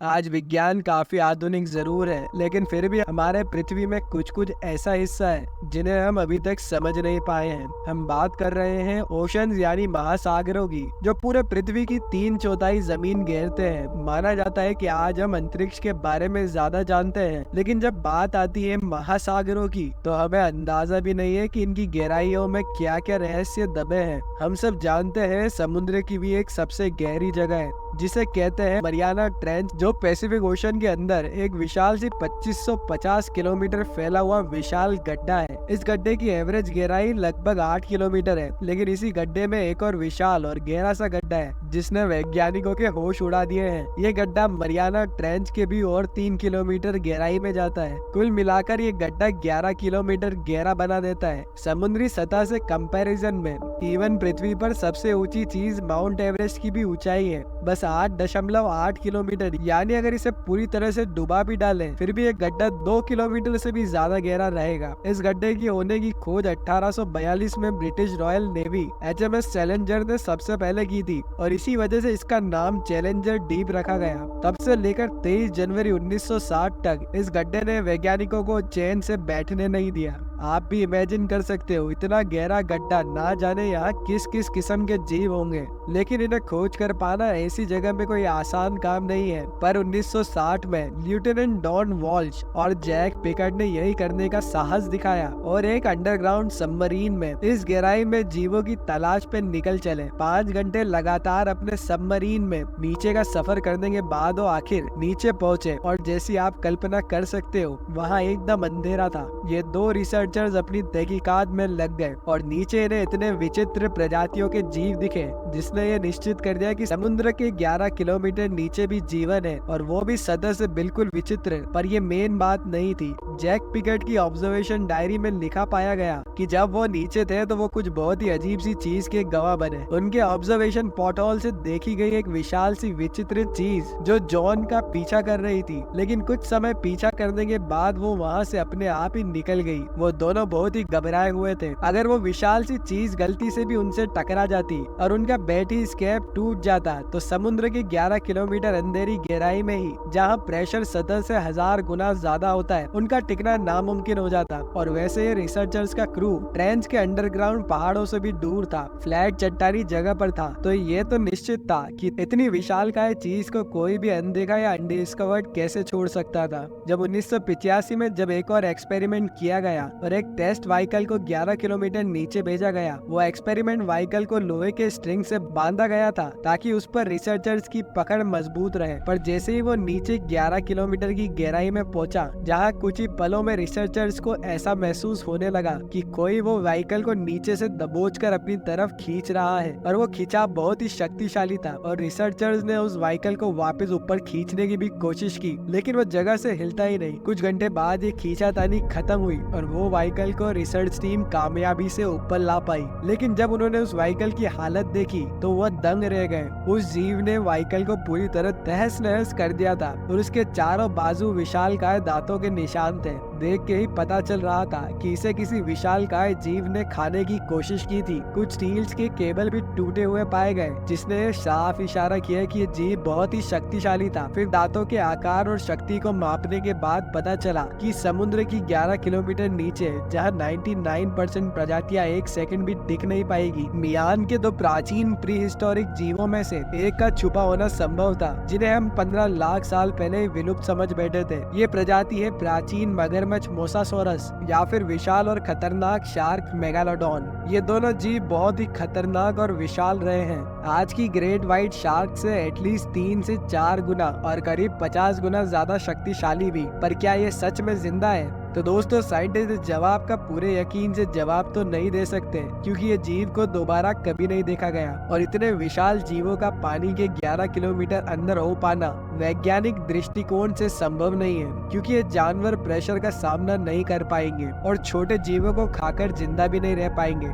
आज विज्ञान काफी आधुनिक जरूर है, लेकिन फिर भी हमारे पृथ्वी में कुछ कुछ ऐसा हिस्सा है जिन्हें हम अभी तक समझ नहीं पाए हैं। हम बात कर रहे हैं ओशंस यानी महासागरों की, जो पूरे पृथ्वी की 3/4 जमीन घेरते हैं। माना जाता है कि आज हम अंतरिक्ष के बारे में ज्यादा जानते हैं, लेकिन जब बात आती है महासागरों की तो हमें अंदाजा भी नहीं है कि इनकी गहराइयों में क्या क्या रहस्य दबे हैं। हम सब जानते हैं समुद्र की भी एक सबसे गहरी जगह है जिसे कहते हैं मरियाना ट्रेंच, जो पैसिफिक ओशन के अंदर एक विशाल सी 2550 किलोमीटर फैला हुआ विशाल गड्ढा है। इस गड्ढे की एवरेज गहराई लगभग 8 किलोमीटर है, लेकिन इसी गड्ढे में एक और विशाल और गहरा सा गड्ढा है जिसने वैज्ञानिकों के होश उड़ा दिए हैं। ये गड्ढा मरियाना ट्रेंच के भी और 3 किलोमीटर गहराई में जाता है। कुल मिलाकर ये गड्ढा 11 किलोमीटर गहरा बना देता है। समुद्री सतह से कंपैरिजन में इवन पृथ्वी पर सबसे ऊंची चीज माउंट एवरेस्ट की भी ऊंचाई है, बस 8.8 किलोमीटर। यानी अगर इसे पूरी तरह से डुबा भी डालें फिर भी ये गड्ढा 2 किलोमीटर से भी ज्यादा गहरा रहेगा। इस गड्ढे की होने की खोज 1842 में British royal navy HMS challenger ने सबसे पहले की थी और इसी वजह से इसका नाम चैलेंजर डीप रखा गया। तब से लेकर 23 जनवरी 1960 तक इस गड्ढे ने वैज्ञानिकों को चैन से बैठने नहीं दिया। आप भी इमेजिन कर सकते हो, इतना गहरा गड्ढा, ना जाने यहाँ किस किस किस्म के जीव होंगे, लेकिन इन्हें खोज कर पाना ऐसी जगह में कोई आसान काम नहीं है। पर 1960 में लेफ्टिनेंट डॉन वॉल्श और जैक पिकर्ड ने यही करने का साहस दिखाया और एक अंडरग्राउंड सबमरीन में इस गहराई में जीवों की तलाश पे निकल चले। 5 घंटे लगातार अपने सबमरीन में नीचे का सफर करने के बाद वो आखिर नीचे पहुंचे और जैसी आप कल्पना कर सकते हो वहाँ एकदम अंधेरा था। ये दो रिसर्चर्स अपनी तहकीकात में लग गए और नीचे इन्हें इतने विचित्र प्रजातियों के जीव दिखे जिसने ये निश्चित कर दिया कि समुद्र के 11 किलोमीटर नीचे भी जीवन है, और वो भी सतह से बिल्कुल विचित्र। पर ये मेन बात नहीं थी। जैक पिकर्ड की ऑब्जर्वेशन डायरी में लिखा पाया गया कि जब वो नीचे थे तो वो कुछ बहुत ही अजीब सी चीज के गवाह बने। उनके ऑब्जर्वेशन पॉटहोल से देखी गई एक विशाल सी विचित्र चीज जो जॉन का पीछा कर रही थी, लेकिन कुछ समय पीछा करने के बाद वो वहाँ से अपने आप ही निकल गई। वो दोनों बहुत ही घबराए हुए थे। अगर वो विशाल सी चीज गलती से भी उनसे टकरा जाती और उनका बैटरी स्केप टूट जाता तो समुद्र की 11 किलोमीटर अंधेरी गहराई में ही, जहाँ प्रेशर सतह से 1000 गुना ज्यादा होता है, उनका टिकना नामुमकिन हो जाता। और वैसे ये रिसर्चर्स का क्रू ट्रेंच के अंडरग्राउंड पहाड़ों से भी दूर था, फ्लैट चट्टानी जगह पर था, तो ये तो निश्चित था कि इतनी विशालकाय चीज को कोई भी अनदेखा या अनडिस्कवर्ड कैसे छोड़ सकता था। जब 1985 में जब एक और एक्सपेरिमेंट किया गया और एक टेस्ट व्हीकल को 11 किलोमीटर नीचे भेजा गया, वो एक्सपेरिमेंट व्हीकल को लोहे के स्ट्रिंग से बांधा गया था ताकि उस पर रिसर्चर्स की पकड़ मजबूत रहे। पर जैसे ही वो नीचे 11 किलोमीटर की गहराई में पहुंचा, जहां कुछ ही पलों में रिसर्चर्स को ऐसा महसूस होने लगा कि कोई वो व्हीकल को नीचे से दबोचकर अपनी तरफ खींच रहा है, और वो खिंचाव बहुत ही शक्तिशाली था। और रिसर्चर्स ने उस व्हीकल को वापस ऊपर खींचने की भी कोशिश की, लेकिन वो जगह से हिलता ही नहीं। कुछ घंटे बाद ये खींचातानी खत्म हुई और वो व्हीकल को रिसर्च टीम कामयाबी से ऊपर ला पाई। लेकिन जब उन्होंने उस व्हीकल की हालत देखी तो वह दंग रह गए। उस जीव ने व्हीकल को पूरी तरह तहस नहस कर दिया था और उसके चारों बाजू विशालकाय दांतों के निशान थे। देख के ही पता चल रहा था कि इसे किसी विशालकाय जीव ने खाने की कोशिश की थी। कुछ स्टील्स के केबल भी टूटे हुए पाए गए, जिसने साफ इशारा किया कि ये जीव बहुत ही शक्तिशाली था। फिर दांतों के आकार और शक्ति को मापने के बाद पता चला कि समुद्र की 11 किलोमीटर नीचे, जहां 99% प्रजातियां 1 सेकंड भी टिक नहीं पाएगी, मियान के 2 प्राचीन प्री हिस्टोरिक जीवों में से एक का छुपा होना संभव था, जिन्हें हम 15 लाख साल पहले विलुप्त समझ बैठे थे। ये प्रजाति है प्राचीन मगरमच्छ मोसासोरस या फिर विशाल और खतरनाक शार्क मेगालोडॉन। ये दोनों जीव बहुत ही खतरनाक और विशाल रहे हैं। आज की ग्रेट व्हाइट शार्क से एटलीस्ट 3 से 4 गुना और करीब 50 गुना ज्यादा शक्तिशाली भी। पर क्या ये सच में जिंदा है? तो दोस्तों, साइंटिस्ट इस जवाब का पूरे यकीन से जवाब तो नहीं दे सकते, क्योंकि ये जीव को दोबारा कभी नहीं देखा गया और इतने विशाल जीवों का पानी के 11 किलोमीटर अंदर हो पाना वैज्ञानिक दृष्टिकोण से संभव नहीं है, क्योंकि ये जानवर प्रेशर का सामना नहीं कर पाएंगे और छोटे जीवों को खाकर जिंदा भी नहीं रह पाएंगे।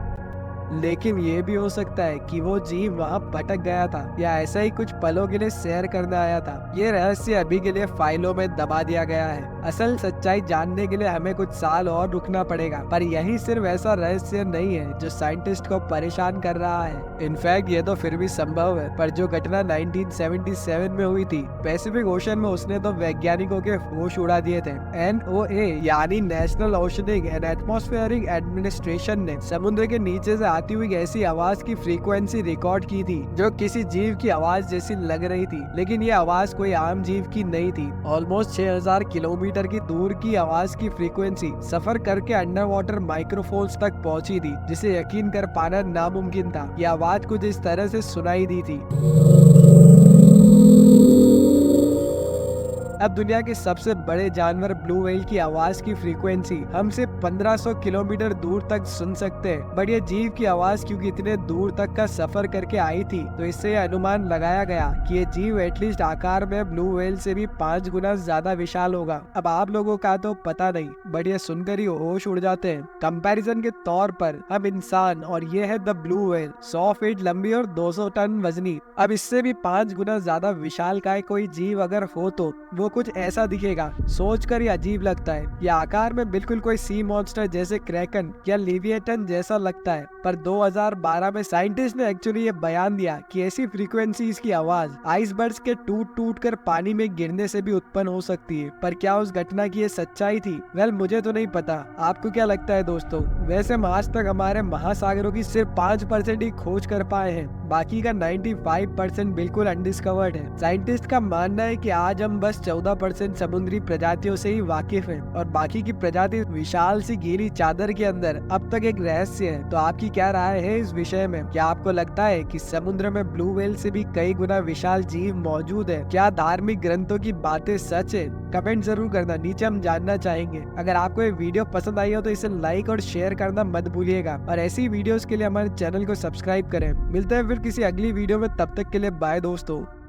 लेकिन ये भी हो सकता है कि वो जीव वहाँ भटक गया था या ऐसा ही कुछ पलों के लिए सैर करने आया था। ये रहस्य अभी के लिए फाइलों में दबा दिया गया है। असल सच्चाई जानने के लिए हमें कुछ साल और रुकना पड़ेगा, पर यही सिर्फ ऐसा रहस्य नहीं है जो साइंटिस्ट को परेशान कर रहा है। इनफैक्ट ये तो फिर भी संभव है, पर जो घटना 1977 में हुई थी पैसिफिक ओशन में, उसने तो वैज्ञानिकों के होश उड़ा दिए थे। NOAA यानी national oceanic and atmospheric administration ने समुद्र के नीचे से आती हुई ऐसी आवाज की फ्रीक्वेंसी रिकॉर्ड की थी जो किसी जीव की आवाज जैसी लग रही थी, लेकिन ये आवाज कोई आम जीव की नहीं थी। ऑलमोस्ट 6000 किलोमीटर की दूर की आवाज की फ्रीक्वेंसी सफर करके अंडर वाटर माइक्रोफोन्स तक पहुंची थी, जिसे यकीन कर पाना नामुमकिन था। यह आवाज कुछ इस तरह से सुनाई दी थी। अब दुनिया के सबसे बड़े जानवर ब्लू व्हेल की आवाज की फ्रीक्वेंसी हम सिर्फ 1500 किलोमीटर दूर तक सुन सकते हैं, बट ये जीव की आवाज क्योंकि इतने दूर तक का सफर करके आई थी, तो इससे यह अनुमान लगाया गया कि ये जीव एटलीस्ट आकार में ब्लू व्हेल से भी 5 गुना ज्यादा विशाल होगा। अब आप लोगों का तो पता नहीं, बट ये सुनकर ही होश उड़ जाते हैं। कंपैरिजन के तौर पर हम इंसान और ये है द ब्लू व्हेल 100 फीट लंबी और 200 टन वजनी। अब इससे भी 5 गुना ज्यादा विशाल का कोई जीव अगर हो तो वो कुछ ऐसा दिखेगा। सोचकर ही अजीब लगता है। यह आकार में बिल्कुल कोई सी मॉन्स्टर जैसे क्रैकन या लिविएटन जैसा लगता है, पर 2012 में साइंटिस्ट ने एक्चुअली ये बयान दिया कि ऐसी फ्रीक्वेंसीज की आवाज आइसबर्ग्स के टूट कर पानी में गिरने से भी उत्पन्न हो सकती है। पर क्या उस घटना की ये सच्चाई थी? वेल, मुझे तो नहीं पता। आपको क्या लगता है दोस्तों? वैसे हम आज तक हमारे महासागरों की सिर्फ 5% ही खोज कर पाए हैं, बाकी का 95% बिल्कुल अनडिस्कवर्ड है। साइंटिस्ट का मानना है कि आज हम बस 14% समुद्री प्रजातियों से ही वाकिफ हैं और बाकी की प्रजाति विशाल सी गीली चादर के अंदर अब तक एक रहस्य है। तो आपकी क्या राय है इस विषय में? क्या आपको लगता है कि समुद्र में ब्लू व्हेल से भी कई गुना विशाल जीव मौजूद है? क्या धार्मिक ग्रंथों की बातें सच है? कमेंट जरूर करना, नीचे हम जानना चाहेंगे। अगर आपको ये वीडियो पसंद आई हो तो इसे लाइक और शेयर करना मत भूलिएगा और ऐसी वीडियोस के लिए हमारे चैनल को सब्सक्राइब करें। मिलते हैं फिर किसी अगली वीडियो में, तब तक के लिए बाय दोस्तों।